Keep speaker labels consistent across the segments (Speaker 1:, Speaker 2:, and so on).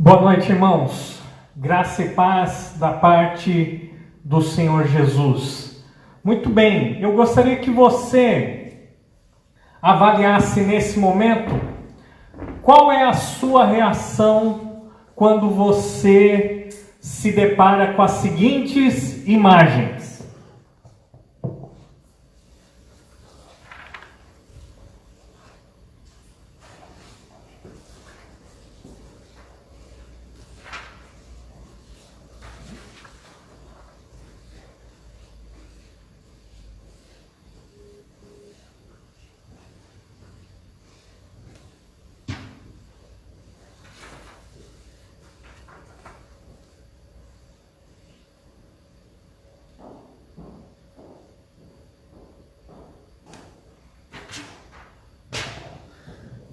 Speaker 1: Boa noite, irmãos. Graça e paz da parte do Senhor Jesus. Muito bem, eu gostaria que você avaliasse nesse momento qual é a sua reação quando você se depara com as seguintes imagens.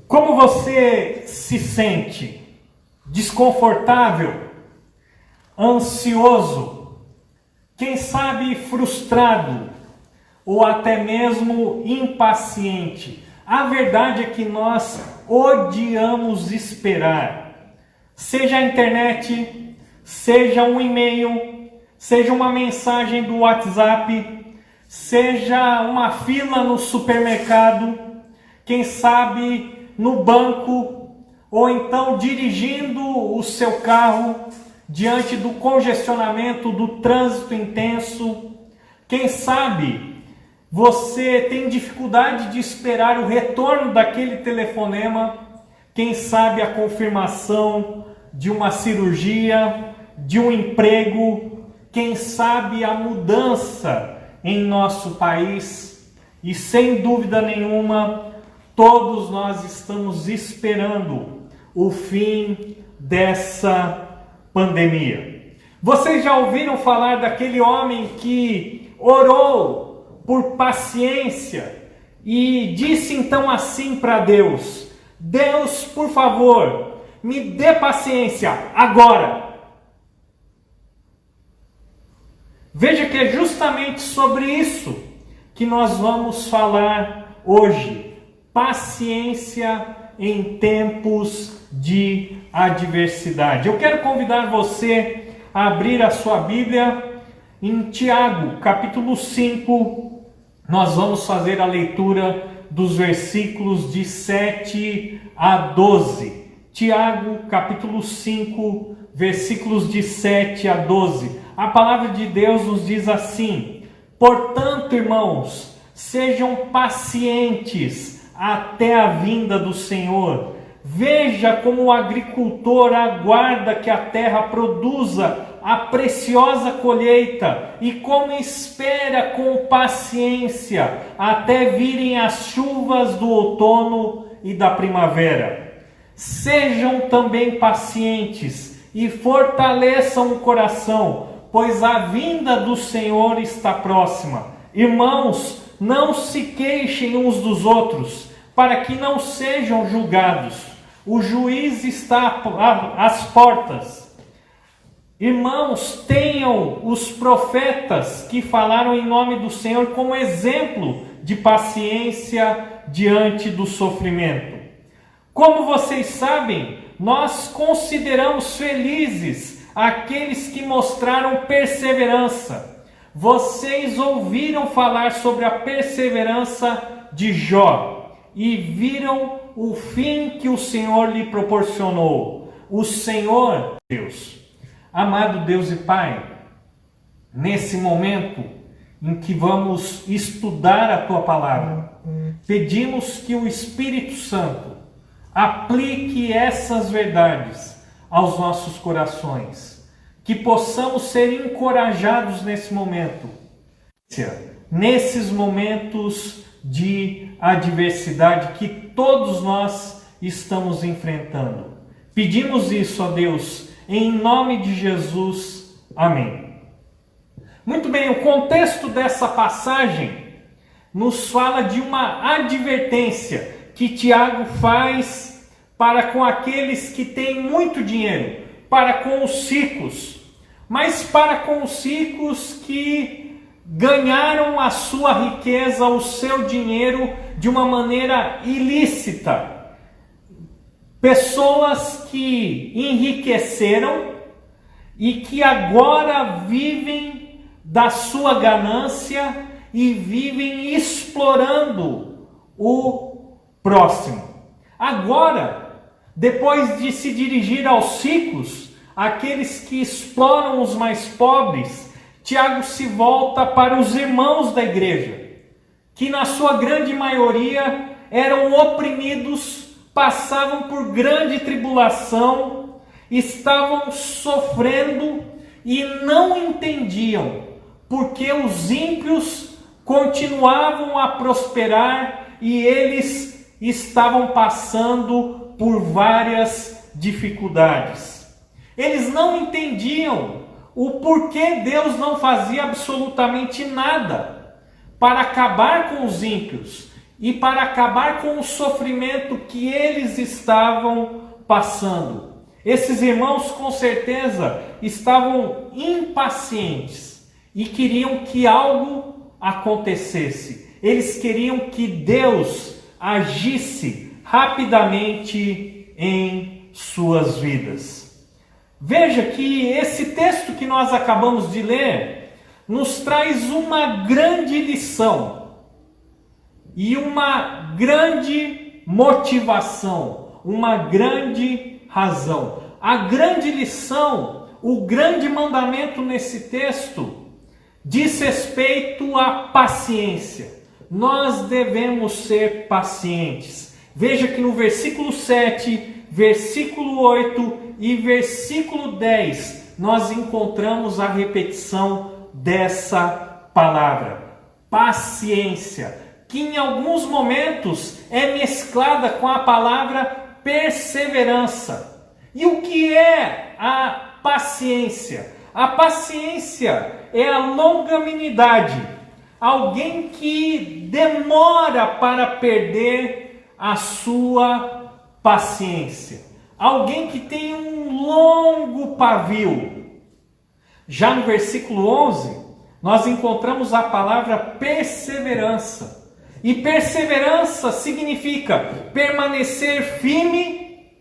Speaker 1: Como você se sente? Desconfortável? Ansioso? Quem sabe frustrado? Ou até mesmo impaciente? A verdade é que nós odiamos esperar. Seja a internet, seja um e-mail, seja uma mensagem do WhatsApp, seja uma fila no supermercado, quem sabe no banco, ou então dirigindo o seu carro diante do congestionamento, do trânsito intenso. Quem sabe você tem dificuldade de esperar o retorno daquele telefonema, quem sabe a confirmação de uma cirurgia, de um emprego, quem sabe a mudança em nosso país. E sem dúvida nenhuma, todos nós estamos esperando o fim dessa pandemia. Vocês já ouviram falar daquele homem que orou por paciência e disse então assim para Deus: Deus, por favor, me dê paciência agora. Veja que é justamente sobre isso que nós vamos falar hoje. Paciência em tempos de adversidade. Eu quero convidar você a abrir a sua Bíblia em Tiago, capítulo 5. Nós vamos fazer a leitura dos versículos de 7 a 12. Tiago, capítulo 5, versículos de 7 a 12. A palavra de Deus nos diz assim: portanto, irmãos, sejam pacientes até a vinda do Senhor. Veja como o agricultor aguarda que a terra produza a preciosa colheita e como espera com paciência até virem as chuvas do outono e da primavera. Sejam também pacientes e fortaleçam o coração, pois a vinda do Senhor está próxima. Irmãos, não se queixem uns dos outros, para que não sejam julgados. O juiz está às portas. Irmãos, tenham os profetas que falaram em nome do Senhor como exemplo de paciência diante do sofrimento. Como vocês sabem, nós consideramos felizes aqueles que mostraram perseverança. Vocês ouviram falar sobre a perseverança de Jó e viram o fim que o Senhor lhe proporcionou. O Senhor, Deus, amado Deus e Pai, nesse momento em que vamos estudar a Tua Palavra, pedimos que o Espírito Santo aplique essas verdades aos nossos corações. Que possamos ser encorajados nesse momento, nesses momentos de adversidade que todos nós estamos enfrentando. Pedimos isso a Deus, em nome de Jesus. Amém. Muito bem, o contexto dessa passagem nos fala de uma advertência que Tiago faz para com aqueles que têm muito dinheiro, para com os ricos, mas para com os ricos que ganharam a sua riqueza, o seu dinheiro, de uma maneira ilícita, pessoas que enriqueceram e que agora vivem da sua ganância e vivem explorando o próximo. Agora, depois de se dirigir aos ricos, aqueles que exploram os mais pobres, Tiago se volta para os irmãos da igreja, que na sua grande maioria eram oprimidos, passavam por grande tribulação, estavam sofrendo e não entendiam porque os ímpios continuavam a prosperar e eles estavam passando por várias dificuldades. Eles não entendiam o porquê Deus não fazia absolutamente nada para acabar com os ímpios e para acabar com o sofrimento que eles estavam passando. Esses irmãos com certeza estavam impacientes e queriam que algo acontecesse. Eles queriam que Deus agisse rapidamente em suas vidas. Veja que esse texto que nós acabamos de ler nos traz uma grande lição e uma grande motivação, uma grande razão. A grande lição, o grande mandamento nesse texto diz respeito à paciência. Nós devemos ser pacientes. Veja que no versículo 7, versículo 8 e versículo 10, nós encontramos a repetição dessa palavra, paciência, que em alguns momentos é mesclada com a palavra perseverança. E o que é a paciência? A paciência é a longanimidade, alguém que demora para perder a sua paciência, alguém que tem um longo pavio. Já no versículo 11, nós encontramos a palavra perseverança. E perseverança significa permanecer firme,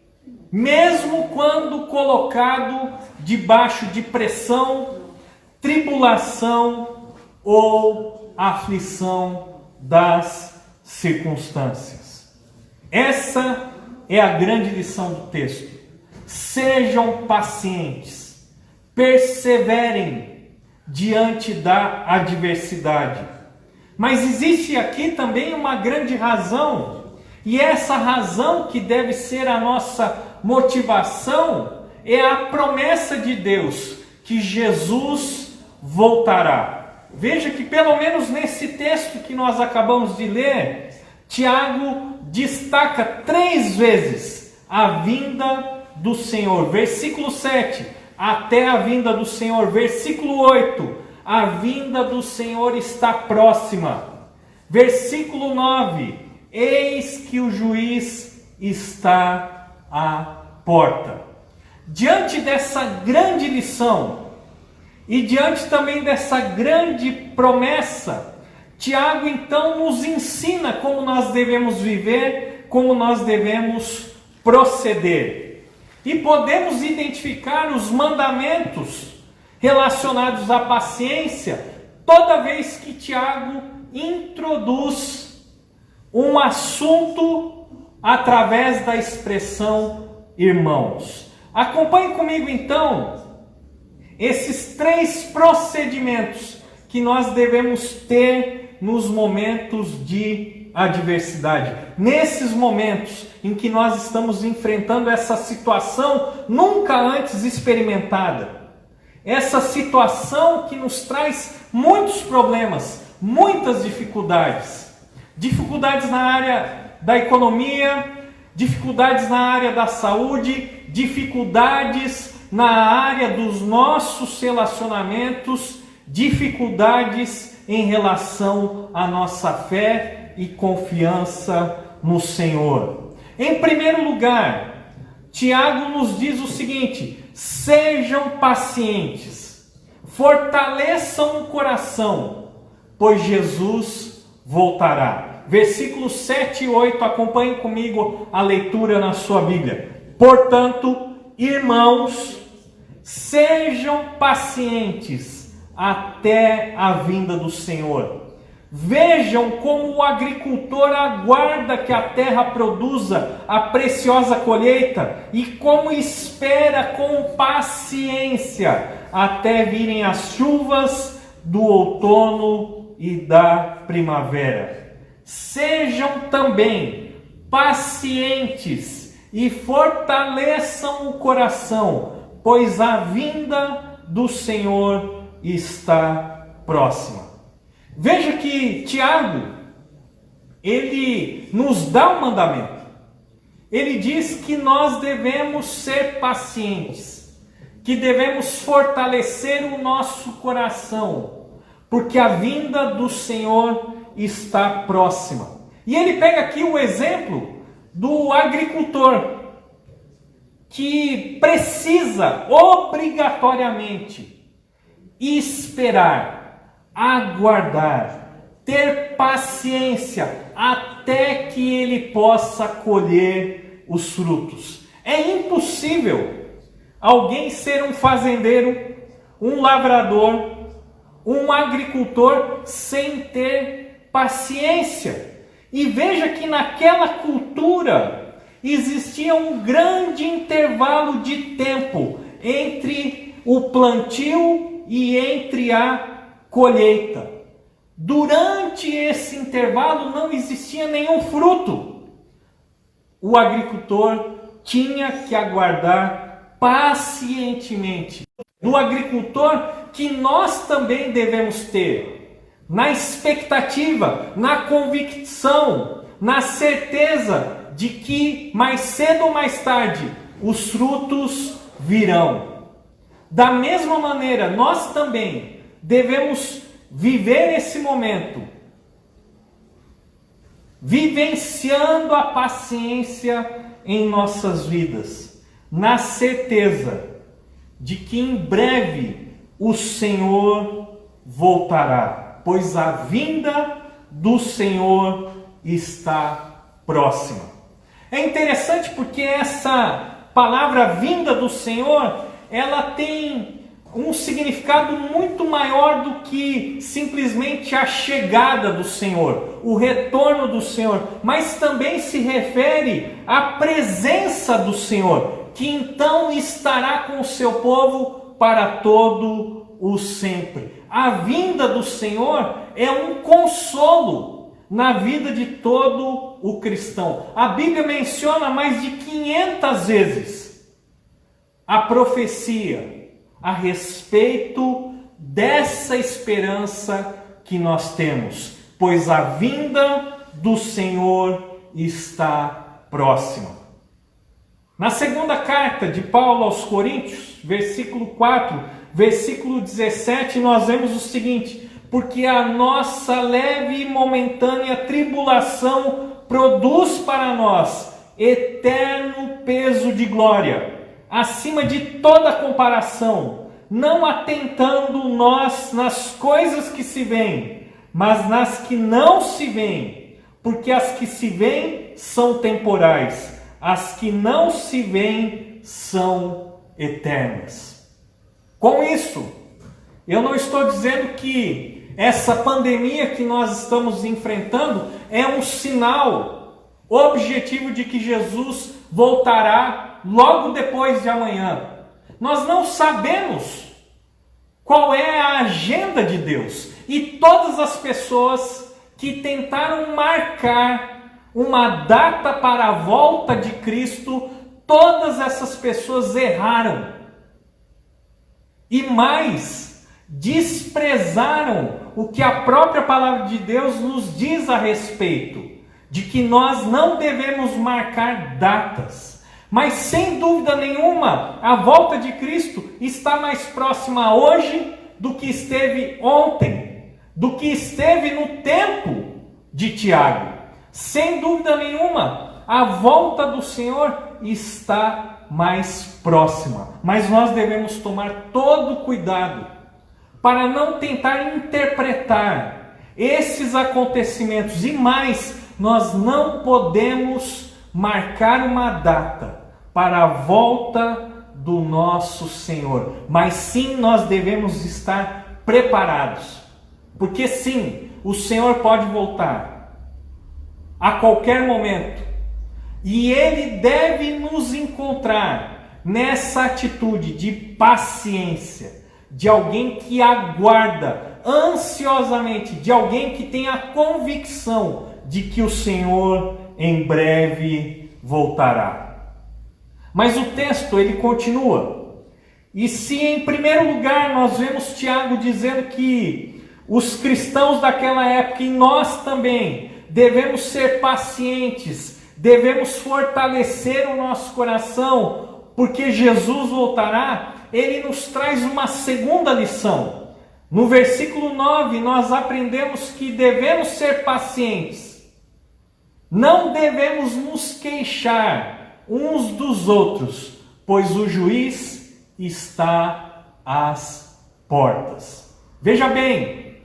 Speaker 1: mesmo quando colocado debaixo de pressão, tribulação ou aflição das circunstâncias. Essa é a grande lição do texto. Sejam pacientes, perseverem diante da adversidade. Mas existe aqui também uma grande razão, e essa razão que deve ser a nossa motivação é a promessa de Deus que Jesus voltará. Veja que pelo menos nesse texto que nós acabamos de ler, Tiago destaca 3 vezes a vinda do Senhor. Versículo 7, até a vinda do Senhor. Versículo 8, a vinda do Senhor está próxima. Versículo 9, eis que o juiz está à porta. Diante dessa grande lição e diante também dessa grande promessa, Tiago então nos ensina como nós devemos viver, como nós devemos proceder. E podemos identificar os mandamentos relacionados à paciência toda vez que Tiago introduz um assunto através da expressão irmãos. Acompanhe comigo então esses 3 procedimentos que nós devemos ter nos momentos de adversidade. Nesses momentos em que nós estamos enfrentando essa situação nunca antes experimentada. Essa situação que nos traz muitos problemas, muitas dificuldades. Dificuldades na área da economia, dificuldades na área da saúde, dificuldades na área dos nossos relacionamentos, dificuldades em relação à nossa fé e confiança no Senhor. Em primeiro lugar, Tiago nos diz o seguinte: sejam pacientes, fortaleçam o coração, pois Jesus voltará. versículos 7 e 8, acompanhe comigo a leitura na sua Bíblia. Portanto, irmãos, sejam pacientes até a vinda do Senhor. Vejam como o agricultor aguarda que a terra produza a preciosa colheita e como espera com paciência até virem as chuvas do outono e da primavera. Sejam também pacientes e fortaleçam o coração, pois a vinda do Senhor está próxima. Veja que Tiago, ele nos dá um mandamento. Ele diz que nós devemos ser pacientes, que devemos fortalecer o nosso coração, porque a vinda do Senhor está próxima. E ele pega aqui o exemplo do agricultor, que precisa obrigatoriamente esperar, aguardar, ter paciência até que ele possa colher os frutos. É impossível alguém ser um fazendeiro, um lavrador, um agricultor sem ter paciência. E veja que naquela cultura existia um grande intervalo de tempo entre o plantio e entre a colheita. Durante esse intervalo não existia nenhum fruto. O agricultor tinha que aguardar pacientemente. Do agricultor que nós também devemos ter, na expectativa, na convicção, na certeza de que mais cedo ou mais tarde os frutos virão. Da mesma maneira, nós também devemos viver esse momento, vivenciando a paciência em nossas vidas, na certeza de que em breve o Senhor voltará, pois a vinda do Senhor está próxima. É interessante porque essa palavra vinda do Senhor, ela tem um significado muito maior do que simplesmente a chegada do Senhor, o retorno do Senhor, mas também se refere à presença do Senhor, que então estará com o seu povo para todo o sempre. A vinda do Senhor é um consolo na vida de todo o cristão. A Bíblia menciona mais de 500 vezes a profecia a respeito dessa esperança que nós temos, pois a vinda do Senhor está próxima. Na segunda carta de Paulo aos Coríntios, versículo 4, versículo 17, nós vemos o seguinte: porque a nossa leve e momentânea tribulação produz para nós eterno peso de glória, acima de toda comparação, não atentando nós nas coisas que se veem, mas nas que não se veem, porque as que se veem são temporais, as que não se veem são eternas. Com isso, eu não estou dizendo que essa pandemia que nós estamos enfrentando é um sinal objetivo de que Jesus voltará logo depois de amanhã. Nós não sabemos qual é a agenda de Deus. E todas as pessoas que tentaram marcar uma data para a volta de Cristo, todas essas pessoas erraram. E mais, desprezaram o que a própria palavra de Deus nos diz a respeito, de que nós não devemos marcar datas. Mas sem dúvida nenhuma, a volta de Cristo está mais próxima hoje do que esteve ontem, do que esteve no tempo de Tiago. Sem dúvida nenhuma, a volta do Senhor está mais próxima. Mas nós devemos tomar todo cuidado para não tentar interpretar Esses acontecimentos e mais, nós não podemos marcar uma data para a volta do nosso Senhor, mas sim nós devemos estar preparados, porque sim, o Senhor pode voltar a qualquer momento, e Ele deve nos encontrar nessa atitude de paciência, de alguém que aguarda ansiosamente, de alguém que tem a convicção de que o Senhor em breve voltará. Mas o texto ele continua. E se em primeiro lugar nós vemos Tiago dizendo que os cristãos daquela época e nós também devemos ser pacientes, devemos fortalecer o nosso coração, porque Jesus voltará, ele nos traz uma segunda lição. No versículo 9 nós aprendemos que devemos ser pacientes. Não devemos nos queixar uns dos outros, pois o juiz está às portas. Veja bem,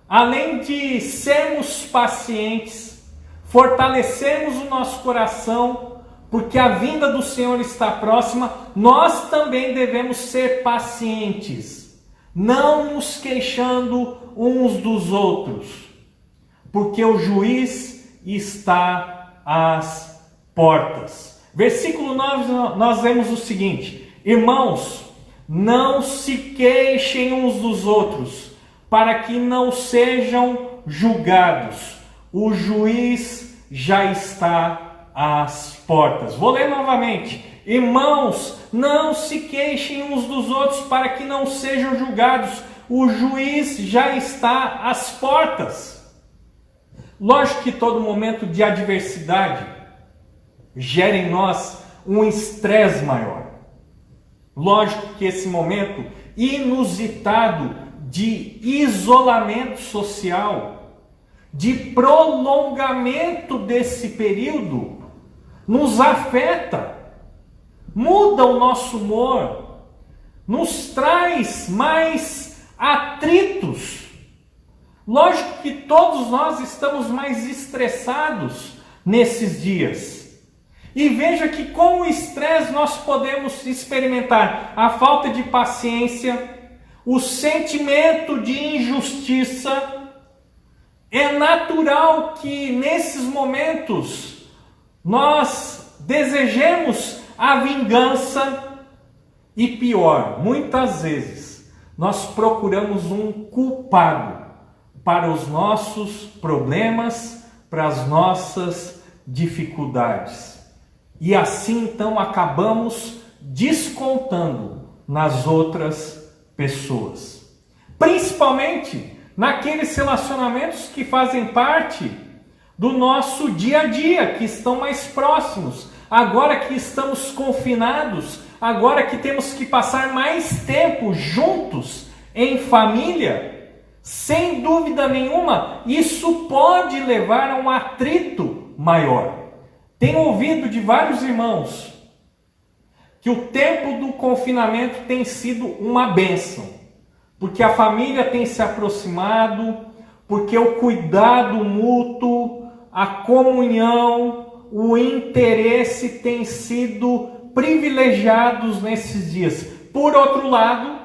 Speaker 1: além de sermos pacientes, fortalecermos o nosso coração, porque a vinda do Senhor está próxima, nós também devemos ser pacientes, não nos queixando uns dos outros, porque o juiz está às portas. Versículo 9, nós vemos o seguinte: irmãos, não se queixem uns dos outros, para que não sejam julgados. O juiz já está às portas. Vou ler novamente. Irmãos, não se queixem uns dos outros, para que não sejam julgados. O juiz já está às portas. Lógico que todo momento de adversidade gera em nós um estresse maior. Lógico que esse momento inusitado de isolamento social, de prolongamento desse período, nos afeta, muda o nosso humor, nos traz mais atritos. Lógico que todos nós estamos mais estressados nesses dias. E veja que com o estresse nós podemos experimentar a falta de paciência, o sentimento de injustiça. É natural que nesses momentos nós desejemos a vingança e pior, muitas vezes nós procuramos um culpado para os nossos problemas, para as nossas dificuldades. E assim então acabamos descontando nas outras pessoas. Principalmente naqueles relacionamentos que fazem parte do nosso dia a dia, que estão mais próximos. Agora que estamos confinados, agora que temos que passar mais tempo juntos em família, sem dúvida nenhuma, isso pode levar a um atrito maior. Tenho ouvido de vários irmãos que o tempo do confinamento tem sido uma bênção, porque a família tem se aproximado, porque o cuidado mútuo, a comunhão, o interesse tem sido privilegiados nesses dias. Por outro lado,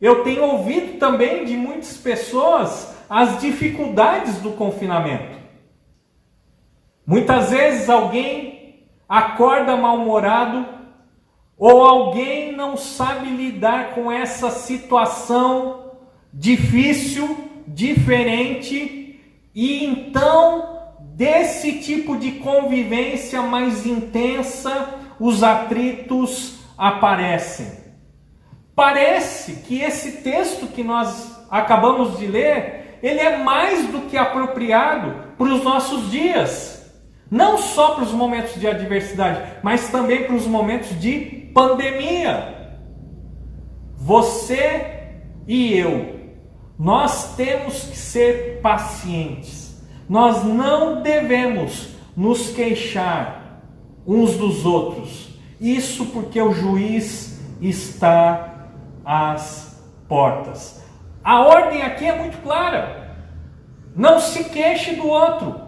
Speaker 1: eu tenho ouvido também de muitas pessoas as dificuldades do confinamento. Muitas vezes alguém acorda mal-humorado ou alguém não sabe lidar com essa situação difícil, diferente, e então desse tipo de convivência mais intensa, os atritos aparecem. Parece que esse texto que nós acabamos de ler, ele é mais do que apropriado para os nossos dias. Não só para os momentos de adversidade, mas também para os momentos de pandemia. Você e eu, nós temos que ser pacientes. Nós não devemos nos queixar uns dos outros. Isso porque o juiz está às portas. A ordem aqui é muito clara. Não se queixe do outro.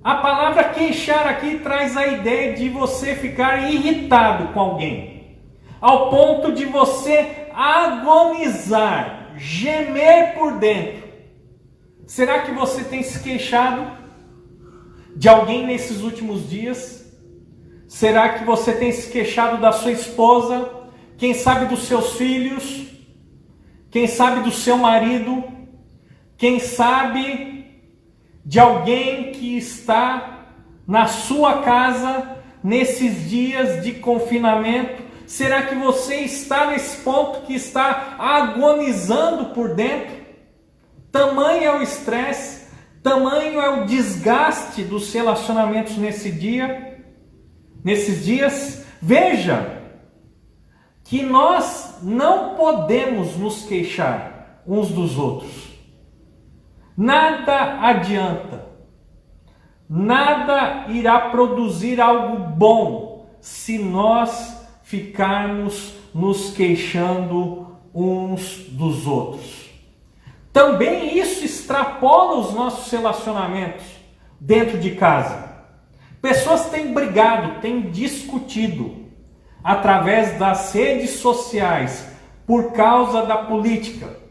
Speaker 1: A palavra queixar aqui traz a ideia de você ficar irritado com alguém, ao ponto de você agonizar, gemer por dentro. Será que você tem se queixado de alguém nesses últimos dias? Será que você tem se queixado da sua esposa? Quem sabe dos seus filhos? Quem sabe do seu marido? Quem sabe de alguém que está na sua casa nesses dias de confinamento? Será que você está nesse ponto que está agonizando por dentro? Tamanho é o estresse, tamanho é o desgaste dos relacionamentos nesses dias. Veja que nós não podemos nos queixar uns dos outros. Nada adianta, nada irá produzir algo bom se nós ficarmos nos queixando uns dos outros. Também isso extrapola os nossos relacionamentos dentro de casa. Pessoas têm brigado, têm discutido através das redes sociais por causa da política.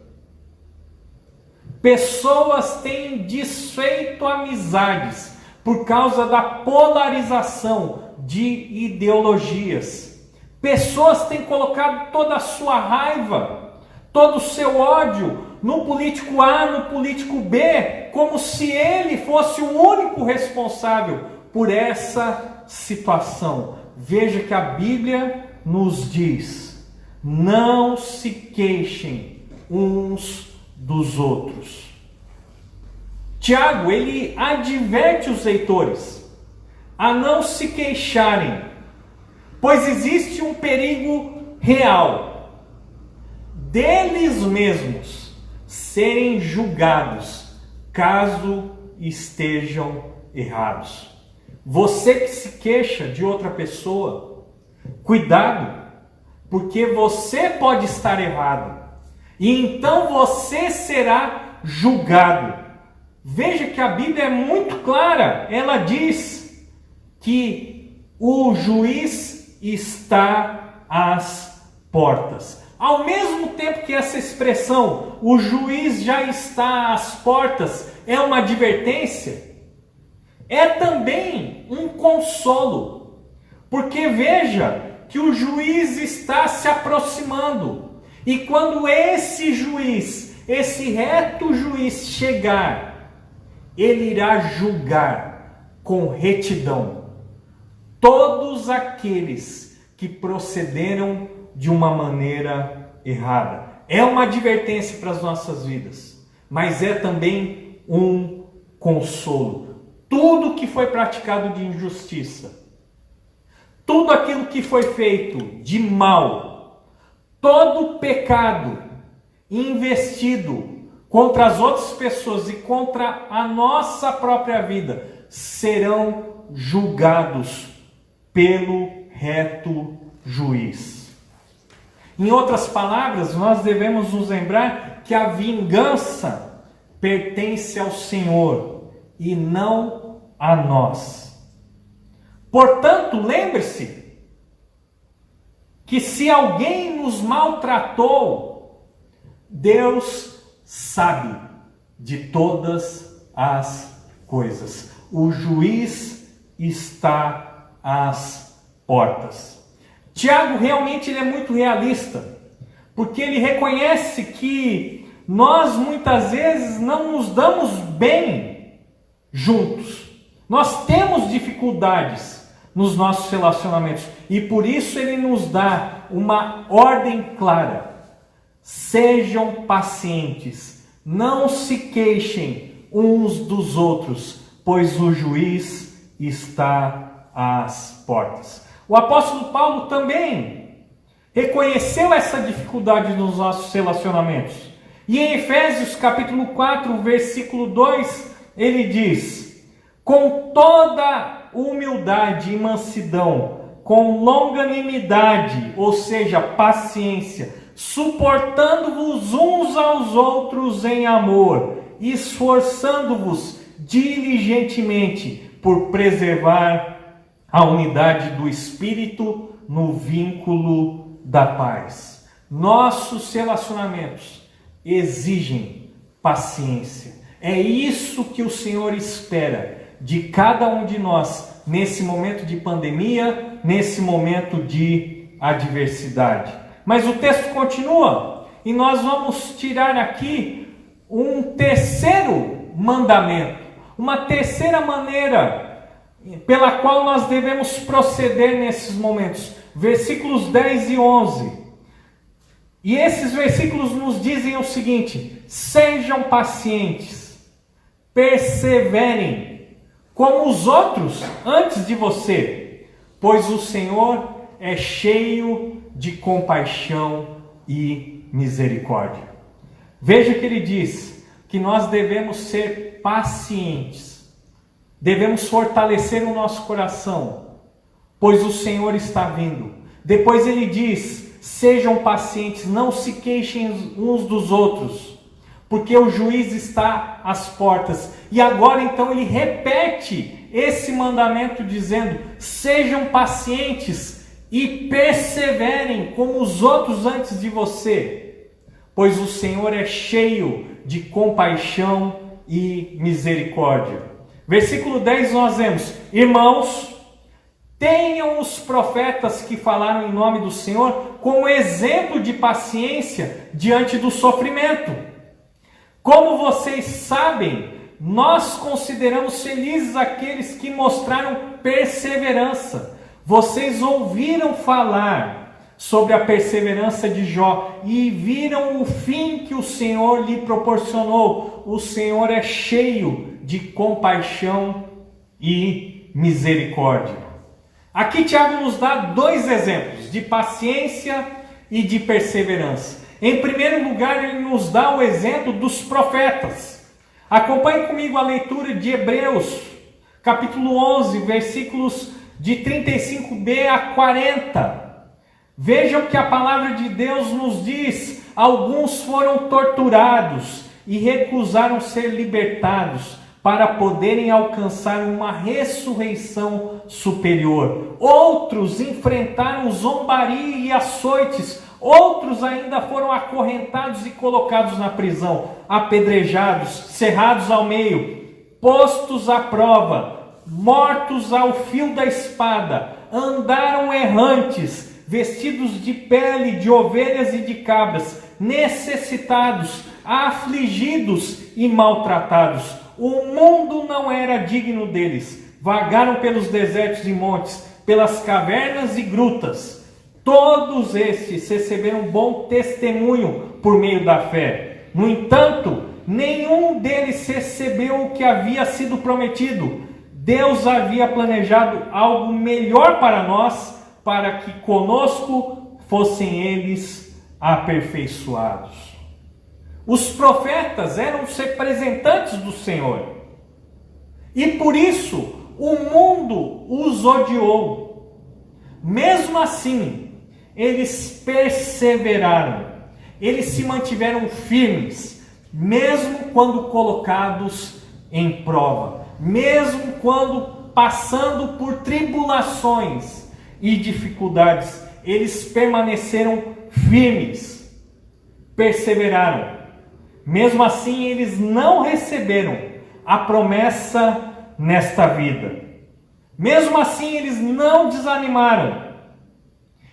Speaker 1: Pessoas têm desfeito amizades por causa da polarização de ideologias. Pessoas têm colocado toda a sua raiva, todo o seu ódio no político A, no político B, como se ele fosse o único responsável por essa situação. Veja que a Bíblia nos diz: não se queixem uns dos outros. Tiago, ele adverte os leitores a não se queixarem, pois existe um perigo real deles mesmos serem julgados caso estejam errados. Você que se queixa de outra pessoa, cuidado, porque você pode estar errado e então você será julgado. Veja que a Bíblia é muito clara, ela diz que o juiz está às portas. Ao mesmo tempo que essa expressão, o juiz já está às portas, é uma advertência, é também um consolo. Porque veja que o juiz está se aproximando. E quando esse juiz, esse reto juiz chegar, ele irá julgar com retidão todos aqueles que procederam de uma maneira errada. É uma advertência para as nossas vidas, mas é também um consolo. Tudo que foi praticado de injustiça, tudo aquilo que foi feito de mal, todo pecado investido contra as outras pessoas e contra a nossa própria vida, serão julgados pelo reto juiz. Em outras palavras, nós devemos nos lembrar que a vingança pertence ao Senhor e não a nós. Portanto, lembre-se que se alguém nos maltratou, Deus sabe de todas as coisas. O juiz está às portas. Tiago realmente ele é muito realista, porque ele reconhece que nós muitas vezes não nos damos bem juntos. Nós temos dificuldades nos nossos relacionamentos e por isso ele nos dá uma ordem clara. Sejam pacientes, não se queixem uns dos outros, pois o juiz está às portas. O apóstolo Paulo também reconheceu essa dificuldade nos nossos relacionamentos. E em Efésios capítulo 4, versículo 2, ele diz: com toda humildade e mansidão, com longanimidade, ou seja, paciência, suportando-vos uns aos outros em amor, esforçando-vos diligentemente por preservar a unidade do Espírito no vínculo da paz. Nossos relacionamentos exigem paciência. É isso que o Senhor espera de cada um de nós nesse momento de pandemia, nesse momento de adversidade. Mas o texto continua e nós vamos tirar aqui um terceiro mandamento, uma terceira maneira pela qual nós devemos proceder nesses momentos. Versículos 10 e 11. E esses versículos nos dizem o seguinte: sejam pacientes, perseverem, como os outros antes de você, pois o Senhor é cheio de compaixão e misericórdia. Veja que ele diz que nós devemos ser pacientes, devemos fortalecer o nosso coração, pois o Senhor está vindo. Depois ele diz: sejam pacientes, não se queixem uns dos outros, porque o juiz está às portas. E agora então ele repete esse mandamento dizendo: sejam pacientes e perseverem como os outros antes de você, pois o Senhor é cheio de compaixão e misericórdia. Versículo 10 nós vemos: irmãos, tenham os profetas que falaram em nome do Senhor como exemplo de paciência diante do sofrimento. Como vocês sabem, nós consideramos felizes aqueles que mostraram perseverança. Vocês ouviram falar sobre a perseverança de Jó e viram o fim que o Senhor lhe proporcionou. O Senhor é cheio de compaixão e misericórdia. Aqui Tiago nos dá dois exemplos de paciência e de perseverança. Em primeiro lugar, ele nos dá o exemplo dos profetas. Acompanhe comigo a leitura de Hebreus, capítulo 11, versículos de 35b a 40. Vejam que a palavra de Deus nos diz: alguns foram torturados e recusaram ser libertados para poderem alcançar uma ressurreição superior. Outros enfrentaram zombaria e açoites. Outros ainda foram acorrentados e colocados na prisão, apedrejados, cerrados ao meio, postos à prova, mortos ao fio da espada, andaram errantes, vestidos de pele de ovelhas e de cabras, necessitados, afligidos e maltratados. O mundo não era digno deles. Vagaram pelos desertos e montes, pelas cavernas e grutas. Todos estes receberam bom testemunho por meio da fé. No entanto, nenhum deles recebeu o que havia sido prometido. Deus havia planejado algo melhor para nós, para que conosco fossem eles aperfeiçoados. Os profetas eram os representantes do Senhor. E por isso, o mundo os odiou. Mesmo assim, eles perseveraram, eles se mantiveram firmes, mesmo quando colocados em prova, mesmo quando passando por tribulações e dificuldades, eles permaneceram firmes, perseveraram. Mesmo assim, eles não receberam a promessa nesta vida. Mesmo assim, eles não desanimaram.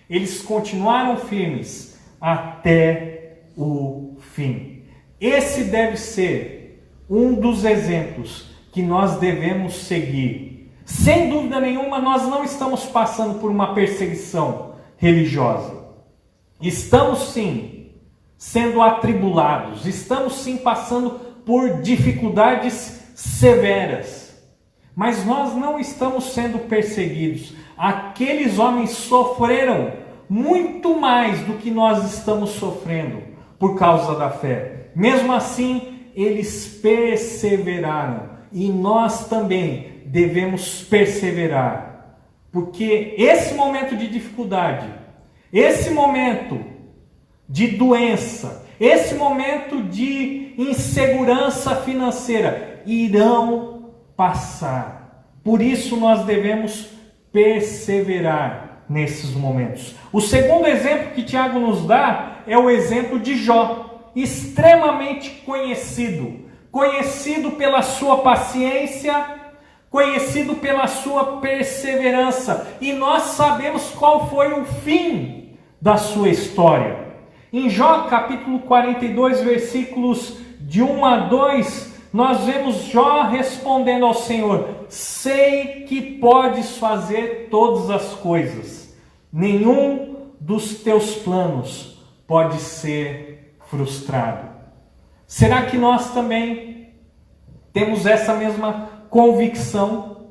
Speaker 1: Eles continuaram firmes até o fim. Esse deve ser um dos exemplos que nós devemos seguir. Sem dúvida nenhuma, nós não estamos passando por uma perseguição religiosa. Estamos sim sendo atribulados, estamos sim passando por dificuldades severas. Mas nós não estamos sendo perseguidos. Aqueles homens sofreram muito mais do que nós estamos sofrendo por causa da fé. Mesmo assim, eles perseveraram. E nós também devemos perseverar. Porque esse momento de dificuldade, esse momento de doença, esse momento de insegurança financeira irão passar. Por isso nós devemos perseverar nesses momentos. O segundo exemplo que Tiago nos dá é o exemplo de Jó, extremamente conhecido pela sua paciência, conhecido pela sua perseverança, e nós sabemos qual foi o fim da sua história. Em Jó capítulo 42, versículos de 1 a 2, nós vemos Jó respondendo ao Senhor: sei que podes fazer todas as coisas, nenhum dos teus planos pode ser frustrado. Será que nós também temos essa mesma convicção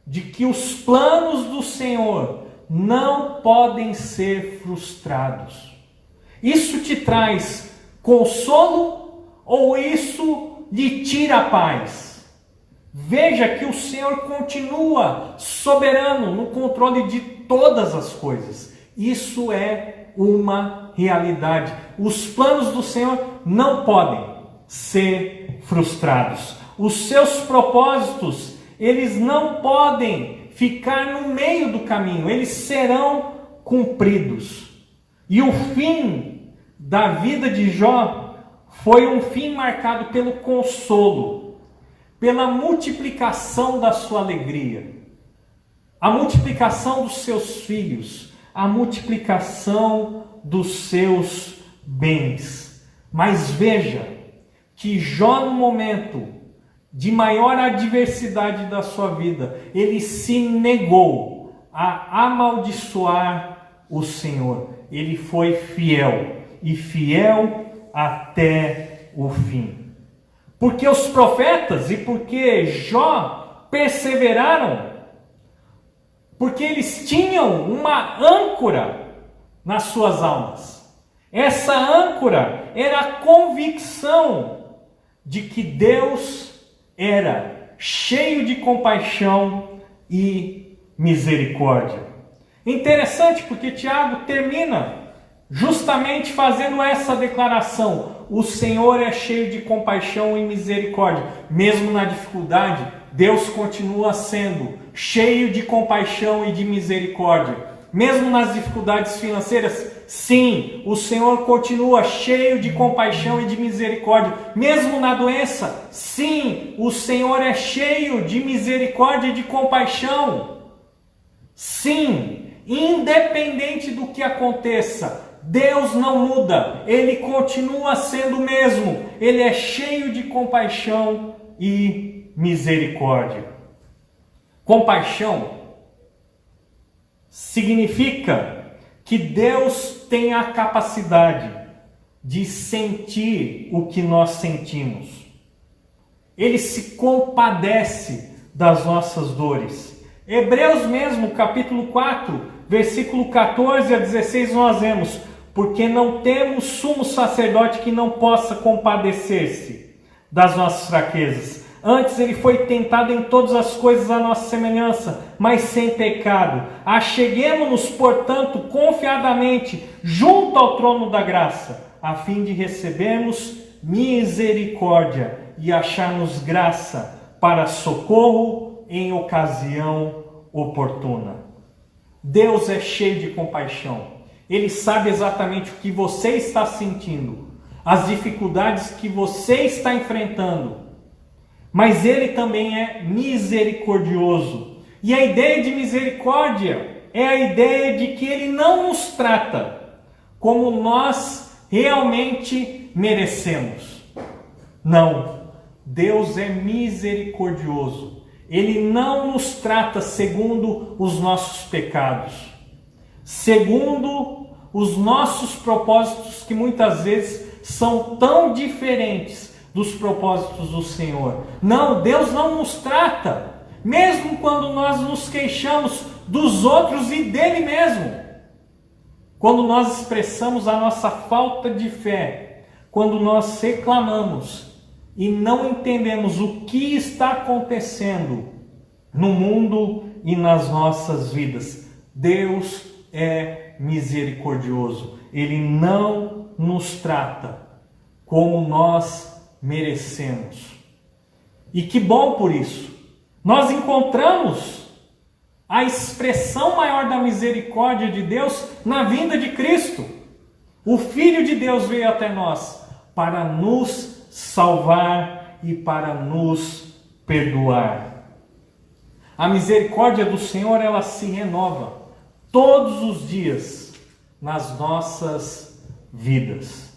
Speaker 1: de que os planos do Senhor não podem ser frustrados? Isso te traz consolo ou isso lhe tira a paz? Veja que o Senhor continua soberano no controle de todas as coisas. Isso é uma realidade. Os planos do Senhor não podem ser frustrados. Os seus propósitos, eles não podem ficar no meio do caminho. Eles serão cumpridos. E o fim da vida de Jó foi um fim marcado pelo consolo, pela multiplicação da sua alegria, a multiplicação dos seus filhos, a multiplicação dos seus bens. Mas veja que Jó, no momento de maior adversidade da sua vida, ele se negou a amaldiçoar o Senhor. Ele foi fiel, e fiel até o fim. Porque os profetas e porque Jó perseveraram, porque eles tinham uma âncora nas suas almas. Essa âncora era a convicção de que Deus era cheio de compaixão e misericórdia. Interessante porque Tiago termina justamente fazendo essa declaração: o Senhor é cheio de compaixão e misericórdia. Mesmo na dificuldade, Deus continua sendo cheio de compaixão e de misericórdia. Mesmo nas dificuldades financeiras, sim, o Senhor continua cheio de compaixão e de misericórdia. Mesmo na doença, sim, o Senhor é cheio de misericórdia e de compaixão. Sim, independente do que aconteça, Deus não muda, Ele continua sendo o mesmo. Ele é cheio de compaixão e misericórdia. Compaixão significa que Deus tem a capacidade de sentir o que nós sentimos. Ele se compadece das nossas dores. Hebreus mesmo, capítulo 4, versículo 14 a 16, nós vemos: porque não temos sumo sacerdote que não possa compadecer-se das nossas fraquezas. Antes ele foi tentado em todas as coisas à nossa semelhança, mas sem pecado. Acheguemo-nos, portanto, confiadamente junto ao trono da graça, a fim de recebermos misericórdia e acharmos graça para socorro em ocasião oportuna. Deus é cheio de compaixão. Ele sabe exatamente o que você está sentindo, as dificuldades que você está enfrentando. Mas Ele também é misericordioso. E a ideia de misericórdia é a ideia de que Ele não nos trata como nós realmente merecemos. Não, Deus é misericordioso. Ele não nos trata segundo os nossos pecados, segundo os nossos propósitos, que muitas vezes são tão diferentes dos propósitos do Senhor. Não, Deus não nos trata, mesmo quando nós nos queixamos dos outros e dele mesmo. Quando nós expressamos a nossa falta de fé, quando nós reclamamos e não entendemos o que está acontecendo no mundo e nas nossas vidas, Deus é misericordioso. Ele não nos trata como nós merecemos. E que bom por isso. Nós encontramos a expressão maior da misericórdia de Deus na vinda de Cristo. O Filho de Deus veio até nós para nos salvar e para nos perdoar. A misericórdia do Senhor, ela se renova todos os dias nas nossas vidas.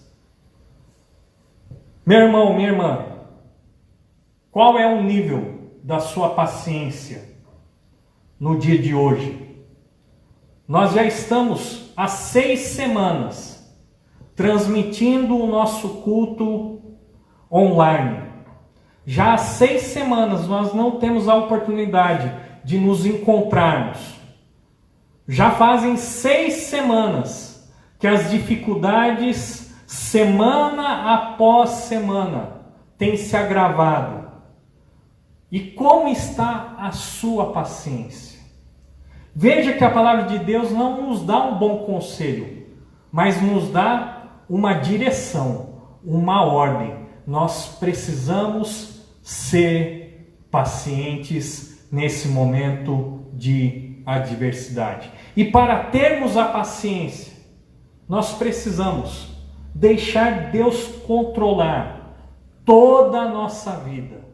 Speaker 1: Meu irmão, minha irmã, qual é o nível da sua paciência no dia de hoje? Nós já estamos há 6 semanas transmitindo o nosso culto online. Já há 6 semanas nós não temos a oportunidade de nos encontrarmos. Já fazem 6 semanas que as dificuldades, semana após semana, têm se agravado. E como está a sua paciência? Veja que a palavra de Deus não nos dá um bom conselho, mas nos dá uma direção, uma ordem. Nós precisamos ser pacientes nesse momento de adversidade. E para termos a paciência, nós precisamos deixar Deus controlar toda a nossa vida,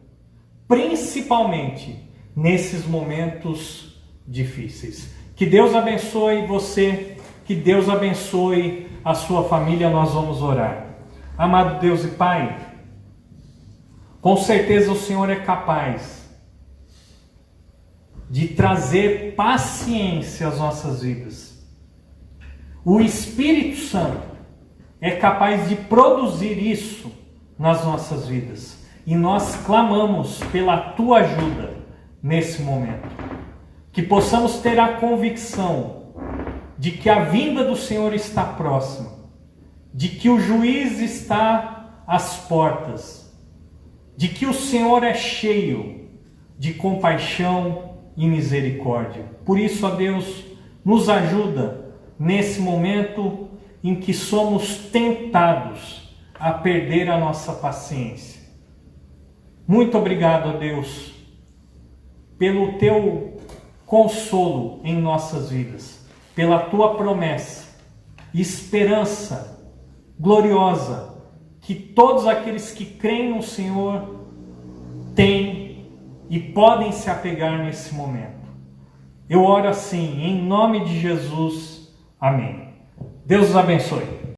Speaker 1: principalmente nesses momentos difíceis. Que Deus abençoe você, que Deus abençoe a sua família. Nós vamos orar. Amado Deus e Pai, com certeza o Senhor é capaz de trazer paciência às nossas vidas. O Espírito Santo é capaz de produzir isso nas nossas vidas. E nós clamamos pela Tua ajuda nesse momento. Que possamos ter a convicção de que a vinda do Senhor está próxima. De que o juiz está às portas. De que o Senhor é cheio de compaixão e misericórdia. Por isso, ó Deus, nos ajuda nesse momento em que somos tentados a perder a nossa paciência. Muito obrigado, ó Deus, pelo Teu consolo em nossas vidas, pela Tua promessa, esperança gloriosa, que todos aqueles que creem no Senhor têm e podem se apegar nesse momento. Eu oro assim, em nome de Jesus. Amém. Deus os abençoe.